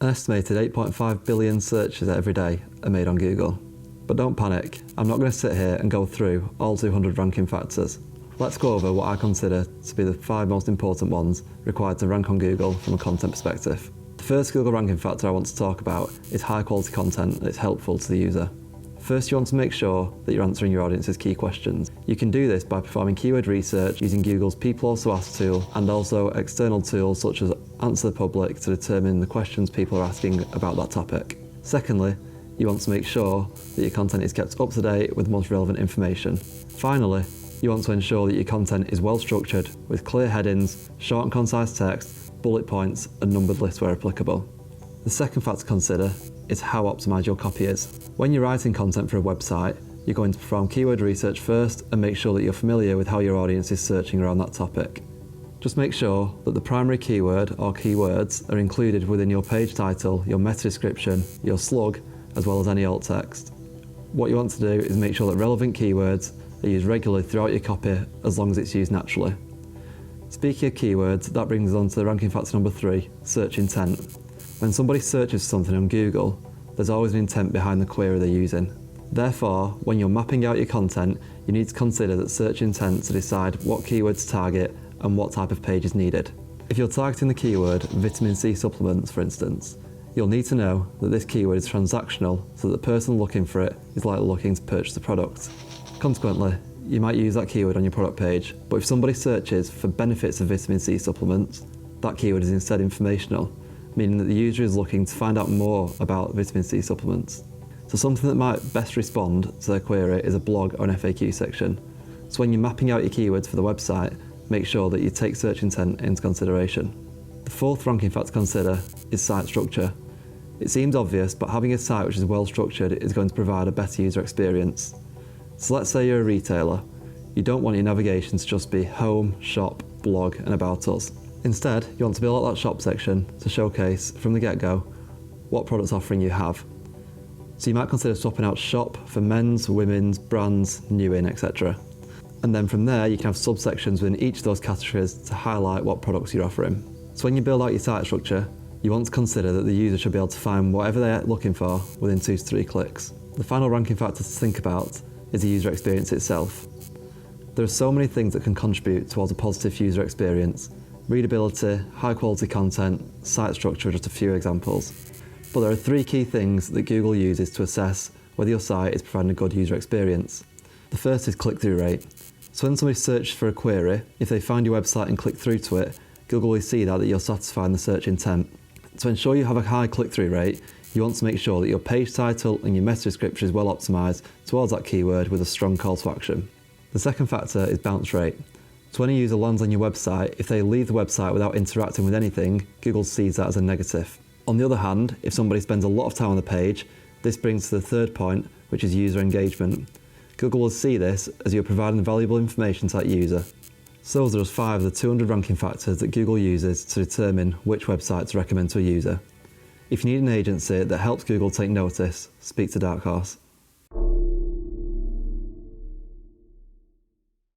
An estimated 8.5 billion searches every day are made on Google. But don't panic, I'm not going to sit here and go through all 200 ranking factors. Let's go over what I consider to be the 5 most important ones required to rank on Google from a content perspective. The first Google ranking factor I want to talk about is high quality content that's helpful to the user. First, you want to make sure that you're answering your audience's key questions. You can do this by performing keyword research using Google's People Also Ask tool and also external tools such as Answer the Public to determine the questions people are asking about that topic. Secondly, you want to make sure that your content is kept up to date with the most relevant information. Finally, you want to ensure that your content is well structured with clear headings, short and concise text, bullet points and numbered lists where applicable. The second factor to consider is how optimised your copy is. When you're writing content for a website, you're going to perform keyword research first and make sure that you're familiar with how your audience is searching around that topic. Just make sure that the primary keyword or keywords are included within your page title, your meta description, your slug, as well as any alt text. What you want to do is make sure that relevant keywords are used regularly throughout your copy as long as it's used naturally. Speaking of keywords, that brings us on to the ranking factor number 3, search intent. When somebody searches something on Google, there's always an intent behind the query they're using. Therefore, when you're mapping out your content, you need to consider that search intent to decide what keywords to target and what type of page is needed. If you're targeting the keyword vitamin C supplements, for instance, you'll need to know that this keyword is transactional so that the person looking for it is likely looking to purchase the product. Consequently, you might use that keyword on your product page, but if somebody searches for benefits of vitamin C supplements, that keyword is instead informational, meaning that the user is looking to find out more about vitamin C supplements. So something that might best respond to their query is a blog or an FAQ section. So when you're mapping out your keywords for the website, make sure that you take search intent into consideration. The fourth ranking factor to consider is site structure. It seems obvious, but having a site which is well structured is going to provide a better user experience. So let's say you're a retailer. You don't want your navigation to just be home, shop, blog and about us. Instead, you want to build out that shop section to showcase from the get-go what product offering you have. So you might consider swapping out shop for men's, women's, brands, new in, etc. And then from there you can have subsections within each of those categories to highlight what products you're offering. So when you build out your site structure, you want to consider that the user should be able to find whatever they're looking for within 2 to 3 clicks. The final ranking factor to think about is the user experience itself. There are so many things that can contribute towards a positive user experience. Readability, high quality content, site structure are just a few examples. But there are 3 key things that Google uses to assess whether your site is providing a good user experience. The first is click-through rate. So when somebody searches for a query, if they find your website and click through to it, Google will see that you're satisfying the search intent. To ensure you have a high click-through rate, you want to make sure that your page title and your meta description is well optimised towards that keyword with a strong call to action. The second factor is bounce rate. So when a user lands on your website, if they leave the website without interacting with anything, Google sees that as a negative. On the other hand, if somebody spends a lot of time on the page, this brings to the third point, which is user engagement. Google will see this as you're providing valuable information to that user. So those are just 5 of the 200 ranking factors that Google uses to determine which website to recommend to a user. If you need an agency that helps Google take notice, speak to Dark Horse.